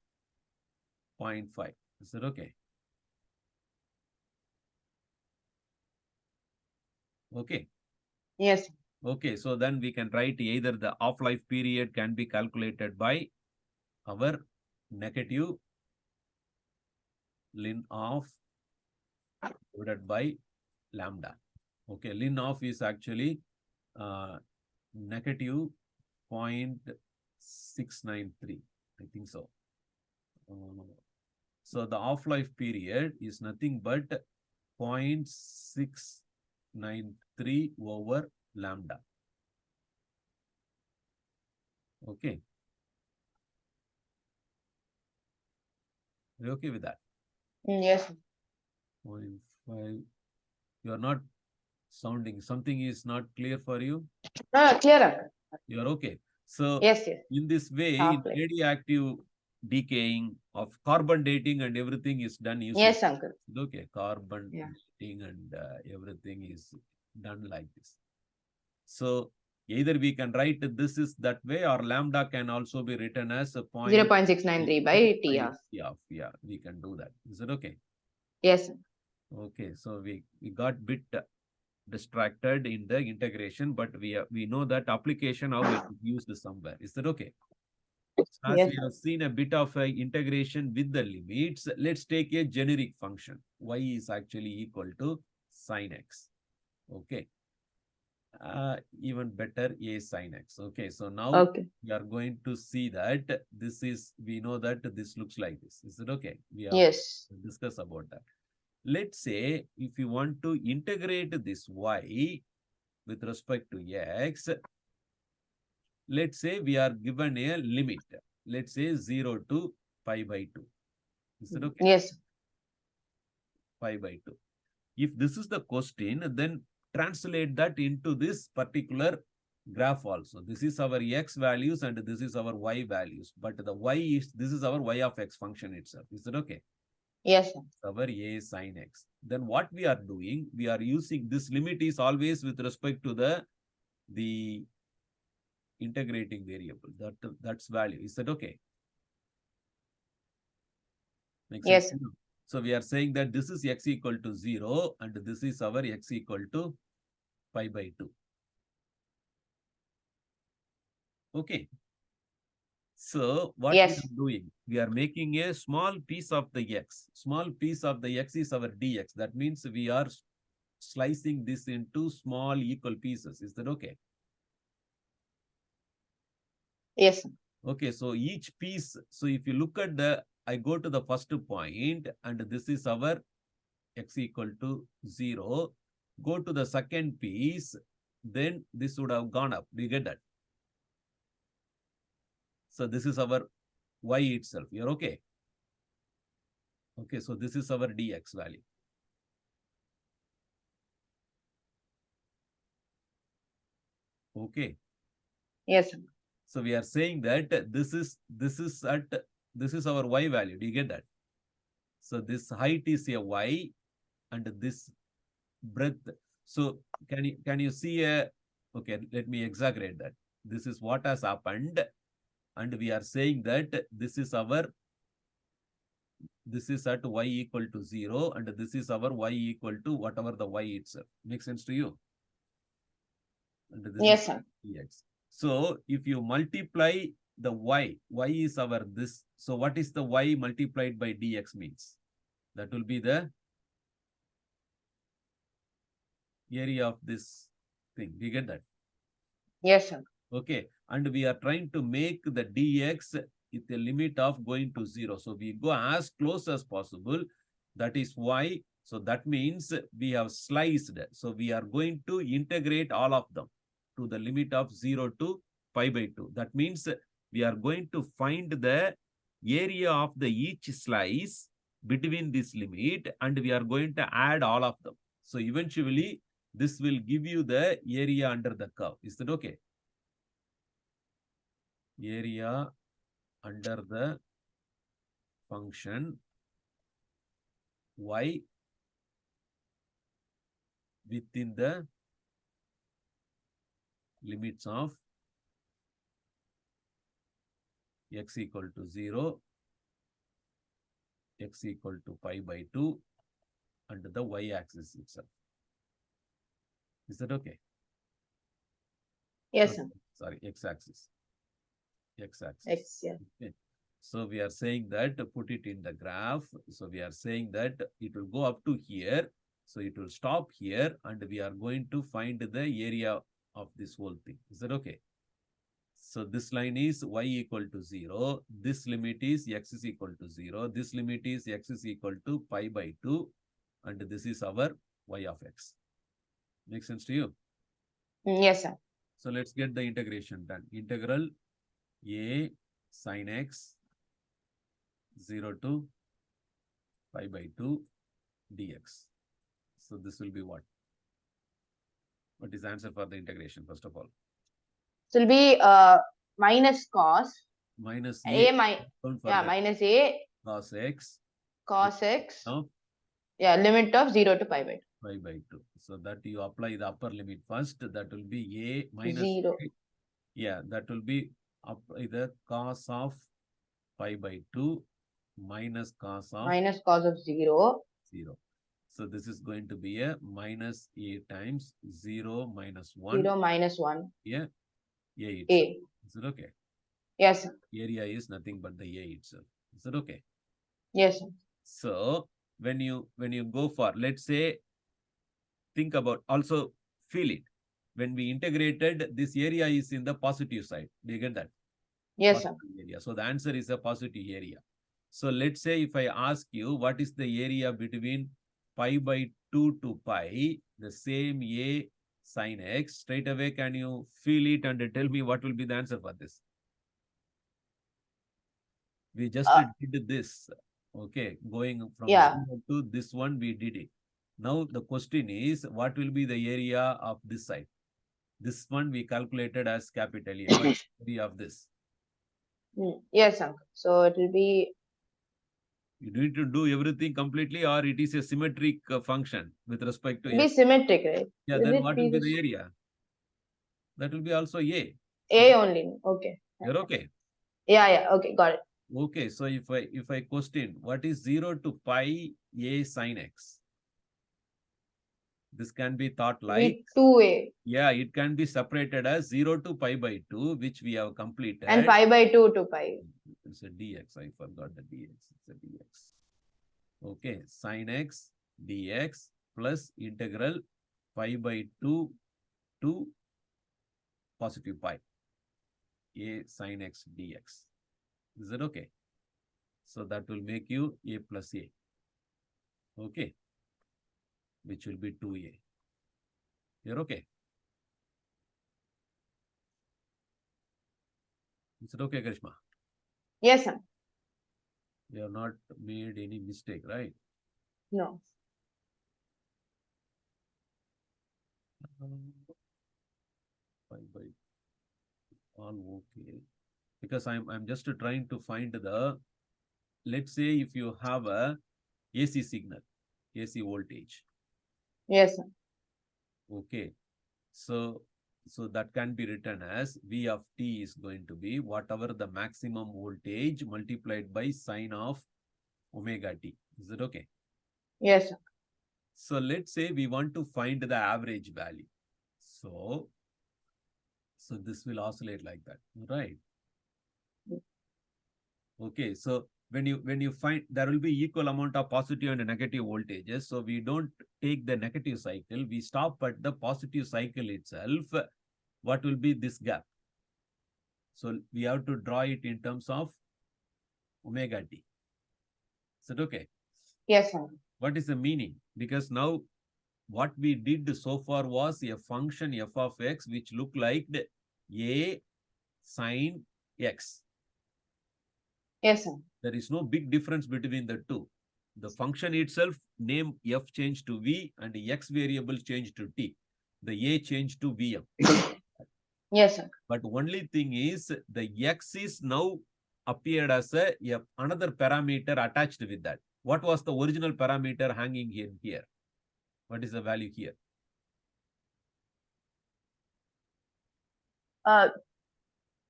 0.5. Is that okay? Okay. Yes. Okay, so then we can write either the off-life period can be calculated by our negative ln of divided by lambda. Okay, ln of is actually negative 0.693. I think so. So the off-life period is nothing but 0.693 over lambda. Okay. Are you okay with that? Yes. 0.5. You are not sounding, something is not clear for you? No, clear. You are okay. So Yes. in this way, Halfway. radioactive decaying of carbon dating and everything is done using. Yes, uncle. Okay, carbon Yeah. dating and everything is done like this. So either we can write this is that way, or lambda can also be written as a 0.693 by T off. Yeah, we can do that. Is it okay? Yes. Okay, so we got bit distracted in the integration, but we know that application how it is used somewhere. Is that okay? As Yes, we have seen a bit of integration with the limits, let's take a generic function. Y is actually equal to sine x. Okay. Even better, a sine x. Okay. So now okay. we are going to see that this is, we know that this looks like this. Is it okay? We have Yes. discussed about that. Let's say if you want to integrate this y with respect to x, let's say we are given a limit. Let's say 0 to pi by 2. Is it okay? Yes. Pi by 2. If this is the question, then translate that into this particular graph also. This is our x values and this is our y values. But the y is, this is our y of x function itself. Is it okay? Yes. Our a sine x. Then what we are doing, we are using this limit is always with respect to the integrating variable. That's value. Is that okay? Makes sense? Yes. So we are saying that this is x equal to 0 and this is our x equal to pi by 2. Okay. So what we Yes. are doing, we are making a small piece of the x. Small piece of the x is our dx. That means we are slicing this into small equal pieces. Is that okay? Yes. Okay, so each piece, so if you look at the, I go to the first point and this is our x equal to 0. Go to the second piece, then this would have gone up. Do you get that? So this is our y itself. You're okay? Okay, so this is our dx value. Okay. Yes. So we are saying that this is our y value. Do you get that? So this height is a y and this breadth. So can you see a, okay, let me exaggerate that. This is what has happened. And we are saying that this is at y equal to 0 and this is our y equal to whatever the y itself. Makes sense to you? And this Yes, is sir. dx. So if you multiply the y is our this. So what is the y multiplied by dx means? That will be the area of this thing. Do you get that? Yes, sir. Okay. And we are trying to make the dx with a limit of going to 0. So we go as close as possible. That is why. So that means we have sliced. So we are going to integrate all of them to the limit of 0 to pi by 2. That means we are going to find the area of the each slice between this limit and we are going to add all of them. So eventually this will give you the area under the curve. Is that okay? Area under the function y within the limits of x equal to 0, x equal to pi by 2 and the y-axis itself. Is that okay? Yes, sir. Sorry, x-axis. X-axis. X, yeah. Okay. So we are saying that put it in the graph. So we are saying that it will go up to here. So it will stop here and we are going to find the area of this whole thing. Is that okay? So this line is y equal to 0. This limit is x is equal to 0. This limit is x is equal to pi by 2. And this is our y of x. Makes sense to you? Yes, sir. So let's get the integration done. Integral a sine x 0 to pi by 2 dx. So this will be what? What is the answer for the integration, first of all? So it'll be minus cos. Minus A, minus a cos x. cos x. Now, Yeah, limit of 0 to pi by 2. pi by 2. So that you apply the upper limit first. That will be a minus 0. A. Yeah, that will be apply the cos of pi by 2 minus cos of Minus cos of 0. 0. So this is going to be a minus a times 0 minus 1. 0 minus 1. Yeah, a itself. A. Is it okay? Yes, sir. Area is nothing but the A itself. Is that okay? Yes, sir. So when you go for, let's say, think about, also feel it. When we integrated, this area is in the positive side. Do you get that? Yes, sir. Positive area. So the answer is a positive area. So let's say if I ask you what is the area between pi by 2 to pi, the same A sine x, straight away can you feel it and tell me what will be the answer for this? We just did this. Okay, going from Yeah. 0 to this one, we did it. Now the question is, what will be the area of this side? This one we calculated as capital A. What is the area of this? Yes, uncle. So it will be. You need to do everything completely, or it is a symmetric function with respect to Be x. symmetric, right? Yeah, Will then it what be will be this the area? That will be also A. A only? Okay. You're okay. Yeah, yeah. Okay, got it. Okay, so if I question what is 0 to pi A sine x, this can be thought like, Be 2A. yeah, it can be separated as 0 to pi by 2, which we have completed. And pi by 2 to pi. It's a dx. I forgot the dx. It's a dx. Okay, sine x dx plus integral pi by 2 to positive pi A sine x dx. Is that okay? So that will make you A plus A. Okay, which will be 2A. You're okay? Is it okay, Karishma? Yes, sir. You have not made any mistake, right? No. Pi by all okay. Because I'm just trying to find the, let's say if you have a AC signal, AC voltage. Yes, sir. Okay. So that can be written as V of t is going to be whatever the maximum voltage multiplied by sine of omega t. Is it okay? Yes, sir. So let's say we want to find the average value. So this will oscillate like that, right? Okay, so when you find, there will be equal amount of positive and negative voltages. So we don't take the negative cycle, we stop at the positive cycle itself. What will be this gap? So we have to draw it in terms of omega t. Is it okay? Yes, sir. What is the meaning? Because now what we did so far was a function f of x which looked like the A sine x. Yes, sir. There is no big difference between the two. The function itself, name f changed to v and the x variable changed to t. The A changed to Vm. Yes, sir. But only thing is the x is now appeared as another parameter attached with that. What was the original parameter hanging in here? What is the value here?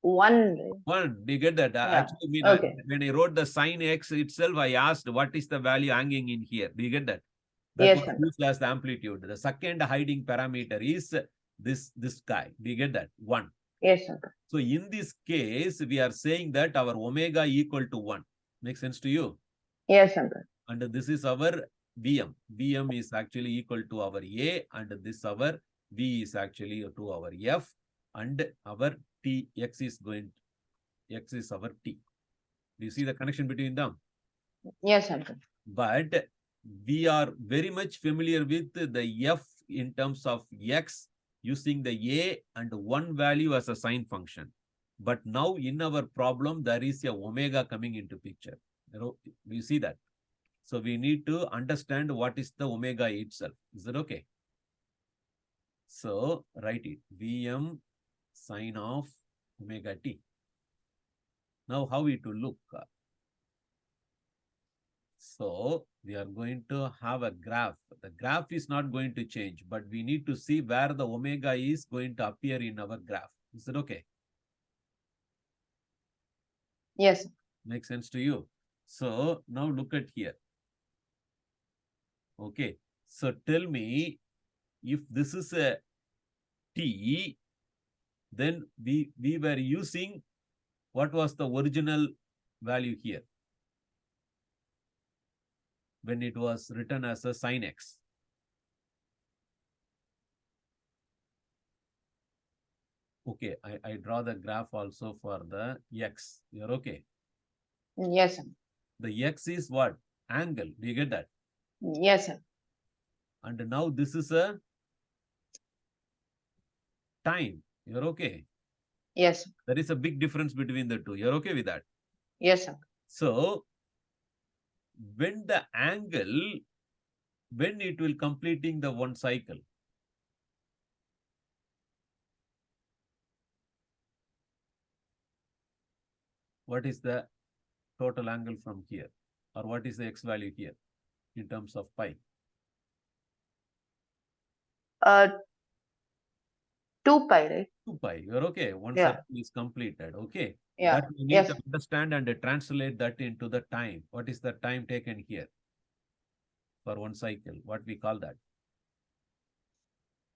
1. 1. Do you get that? Yeah. Actually, Okay. when I wrote the sine x itself, I asked what is the value hanging in here. Do you get that? That Yes, was sir. used as the amplitude. The second hiding parameter is this guy. Do you get that? 1. Yes, sir. So in this case, we are saying that our omega equal to 1. Makes sense to you? Yes, sir. And this is our Vm. Vm is actually equal to our A, and this our V is actually to our F, and our T, X is our T. Do you see the connection between them? Yes, sir. But we are very much familiar with the F in terms of X using the A and 1 value as a sine function. But now in our problem, there is a omega coming into picture. Do you see that? So we need to understand what is the omega itself. Is that okay? So write it. Vm sine of omega t. Now how it will look? So we are going to have a graph. The graph is not going to change, but we need to see where the omega is going to appear in our graph. Is that okay? Yes. Makes sense to you? So now look at here. Okay. So tell me, if this is a t, then we were using What was the original value here when it was written as a sin x? Okay, I draw the graph also for the x. You're okay. Yes, sir. The x is what? Angle. Do you get that? Yes, sir. And now this is a time. You're okay. Yes, sir. There is a big difference between the two. You're okay with that? Yes, sir. So, when the angle, when it will completing the one cycle? What is the total angle from here? Or what is the x value here in terms of pi? 2 pi, right? 2 pi. You're okay. One Yeah. circle is completed. Okay. Yeah. That we need Yes. to understand and translate that into the time. What is the time taken here for one cycle? What we call that?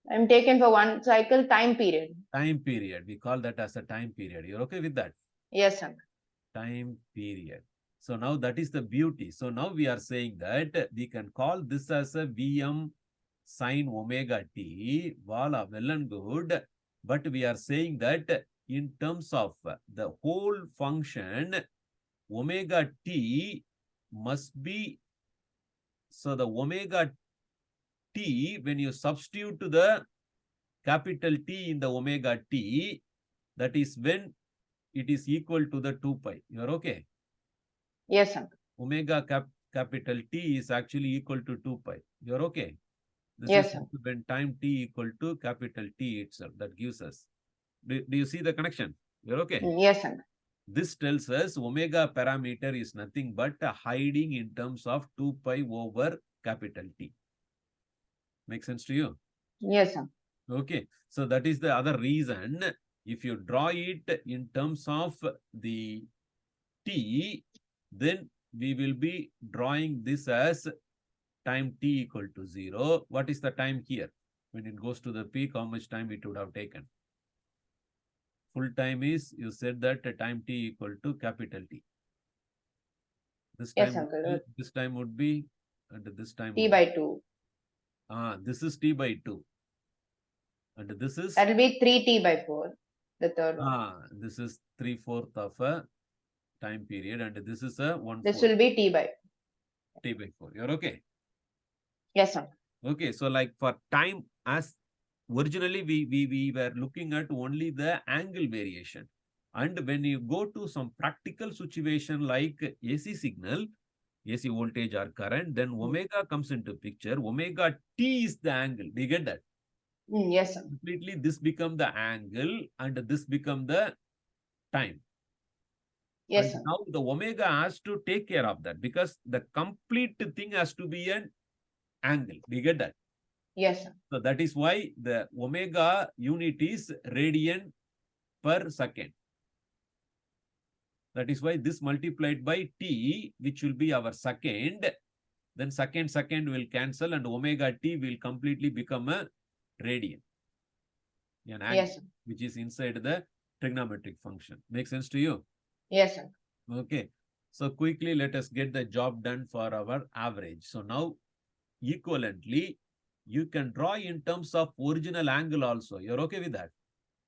I'm taken for one cycle time period. Time period. We call that as a time period. You're okay with that? Yes, sir. Time period. So now that is the beauty. So now we are saying that we can call this as a Vm sine omega t. Well and good. But we are saying that in terms of the whole function, omega t must be, so the omega t, when you substitute to the capital T in the omega t, that is when it is equal to the 2 pi. You are okay? Yes, sir. Omega capital T is actually equal to 2 pi. You are okay? This Yes, is sir. when time t equal to capital T itself. That gives us. Do you see the connection? You're okay? Yes, sir. This tells us omega parameter is nothing but hiding in terms of 2 pi over capital T. Make sense to you? Yes, sir. Okay. So that is the other reason. If you draw it in terms of the t, then we will be drawing this as time t equal to 0. What is the time here? When it goes to the peak, how much time it would have taken? Full time is, you said that time t equal to capital T. This Yes, time, uncle. this time would be, and this time T would by be, 2. this is t by 2. And this is? That will be 3t by 4. The third one. This is 3/4 of a time period, and this is a 1/4. This will be t by T by 4. You're okay? Yes, sir. Okay, so like for time, as originally we were looking at only the angle variation. And when you go to some practical situation like AC signal, AC voltage or current, then omega comes into picture. Omega t is the angle. Do you get that? Yes, sir. Completely this become the angle and this become the time. Yes, and sir. now the omega has to take care of that because the complete thing has to be an angle. Do you get that? Yes, sir. So that is why the omega unit is radian per second. That is why this multiplied by t, which will be our second, then second will cancel and omega t will completely become a radian. An angle, Yes, sir. which is inside the trigonometric function. Make sense to you? Yes, sir. Okay. So quickly, let us get the job done for our average. So now, equivalently, you can draw in terms of original angle also. You're okay with that?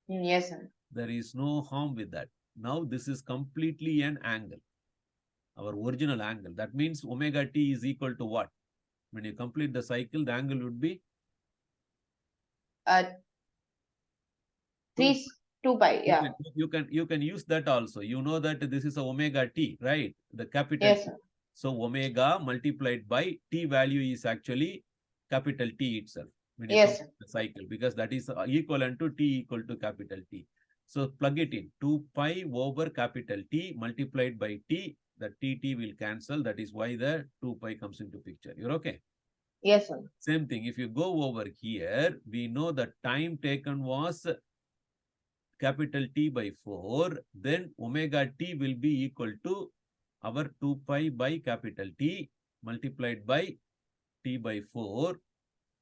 Yes, sir. There is no harm with that. Now, this is completely an angle. Our original angle. That means omega t is equal to what? When you complete the cycle, the angle would be? 2 pi, yeah. You can use that also. You know that this is a omega t, right? The capital Yes, T. sir. So omega multiplied by t value is actually capital T itself when you Yes, complete the cycle, because that is equivalent to t equal to capital T. So plug it in. 2 pi over capital T multiplied by t. The t will cancel. That is why the 2 pi comes into picture. You're okay? Yes, sir. Same thing. If you go over here, we know the time taken was capital T by 4, then omega t will be equal to our 2 pi by capital T multiplied by t by 4.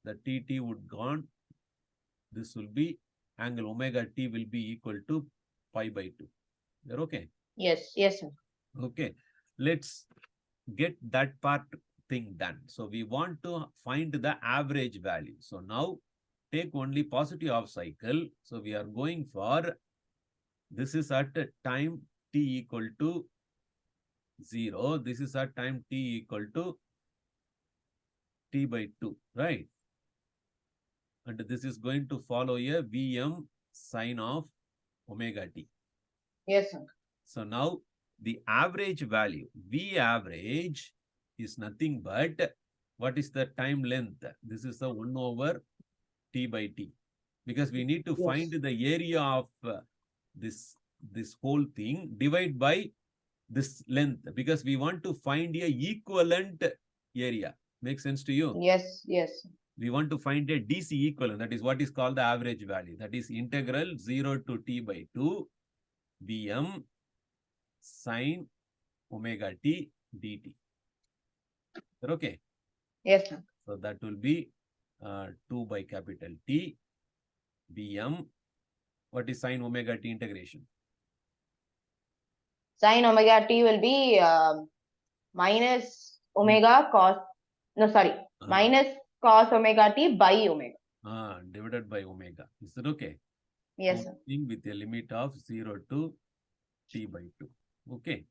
The tt would gone. This will be angle omega t will be equal to pi by 2. You're okay? Yes, yes, sir. Okay. Let's get that part thing done. So we want to find the average value. So now take only positive half cycle. So we are going for, this is at time t equal to 0. This is at time t equal to t by 2, right? And this is going to follow a Vm sine of omega t. Yes, sir. So now the average value, V average, is nothing but, what is the time length? This is the 1 over t by t. Because we need to Yes. find the area of this whole thing, divide by this length, because we want to find a equivalent area. Makes sense to you? Yes, yes. We want to find a DC equivalent. That is what is called the average value. That is integral 0 to t by 2 Vm sine omega t dt. Okay. Yes, sir. So that will be 2 by capital T Vm. What is sine omega t integration? Sin omega t will be minus omega cos, no, sorry, minus cos omega t by omega. Divided by omega. Is it okay? Yes, sir. With a limit of 0 to t by 2. Okay.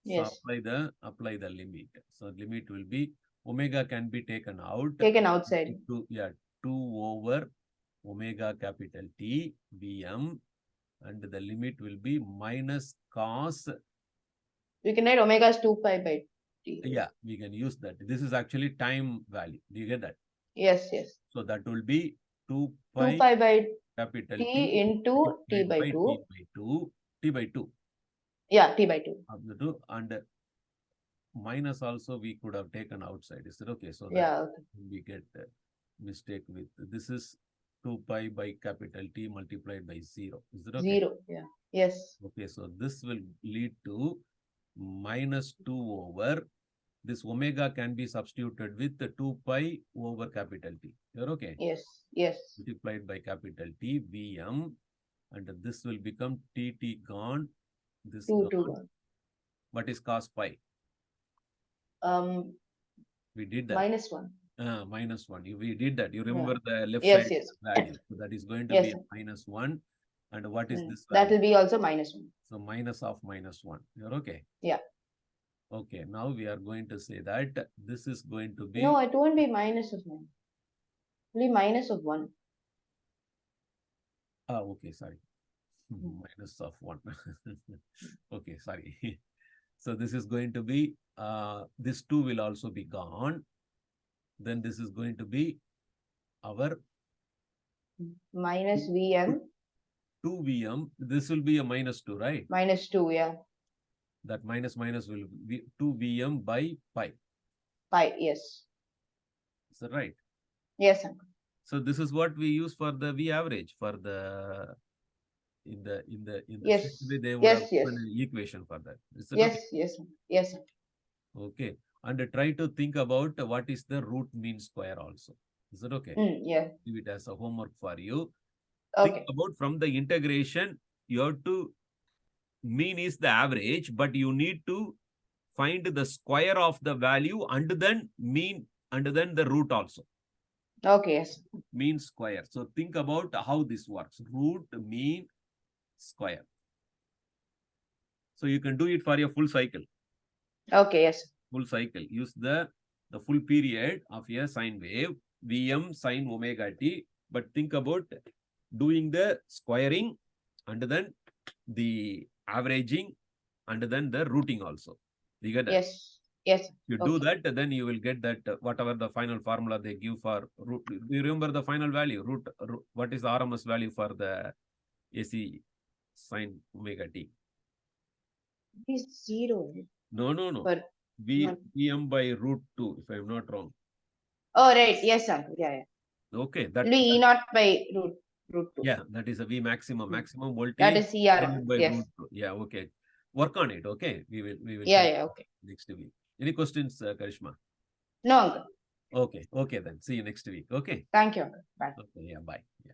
Yes. So apply the limit. So limit will be, omega can be taken out. Taken outside. 2 over omega capital T Vm, and the limit will be minus cos. We can write omega is 2 pi by t. Yeah, we can use that. This is actually time value. Do you get that? Yes, yes. So that will be 2 2 pi by capital t into t by 2. T by 2. Yeah, t by 2. Of the 2, and minus also we could have taken outside. Is it okay? So that Yeah, okay. we get mistake with, this is 2 pi by capital T multiplied by 0. Is it okay? 0. Yeah. Yes. Okay, so this will lead to minus 2 over, this omega can be substituted with the 2 pi over capital T. You're okay? Yes, yes. Multiplied by capital T Vm, and this will become Tt gone. This 2 gone. What is cos pi? We did that. Minus 1. Minus 1. We did that. You remember the left Yes, side yes. value. So that is going to Yes, be sir. minus 1. And what is this That value? will be also minus 1. So minus of minus 1. You're okay? Yeah. Okay. Now we are going to say that this is going to be. No, it won't be minus of 9. Only minus of 1. Okay. Sorry. Minus of 1. Okay. Sorry. So this is going to be, this 2 will also be gone. Then this is going to be our minus Vm. 2 Vm. This will be a minus 2, right? Minus 2, yeah. That minus will be 2 Vm by pi. Pi, yes. Is that right? Yes, sir. So this is what we use for the V average for the in the yes. way they would yes, have yes. given an equation for that. Is that yes, okay? yes, sir. Yes, sir. Okay. And try to think about what is the root mean square also. Is that okay? Yeah. Give it as a homework for you. Okay. Think about from the integration, you have to, mean is the average, but you need to find the square of the value and then mean and then the root also. Okay, yes. Mean square. So think about how this works. Root, mean, square. So you can do it for a full cycle. Okay, yes. Full cycle. Use the full period of a sine wave, Vm sine omega t, but think about doing the squaring and then the averaging and then the rooting also. You get that? Yes. Yes. You do that, then you will get that whatever the final formula they give for root. Do you remember the final value? Root, what is the RMS value for the AC sine omega t? It's 0. No. But Vm by root 2, if I'm not wrong. Oh, right. Yes, sir. Yeah. Okay. That E naught by root 2. Yeah, that is a V maximum. Maximum voltage. That is CR. By yes. root 2. Yeah, okay. Work on it. Okay. We will. Yeah. Okay. Next week. Any questions, Karishma? No, uncle. Okay then. See you next week. Okay. Thank you, uncle. Bye. Okay. Yeah. Bye. Yeah.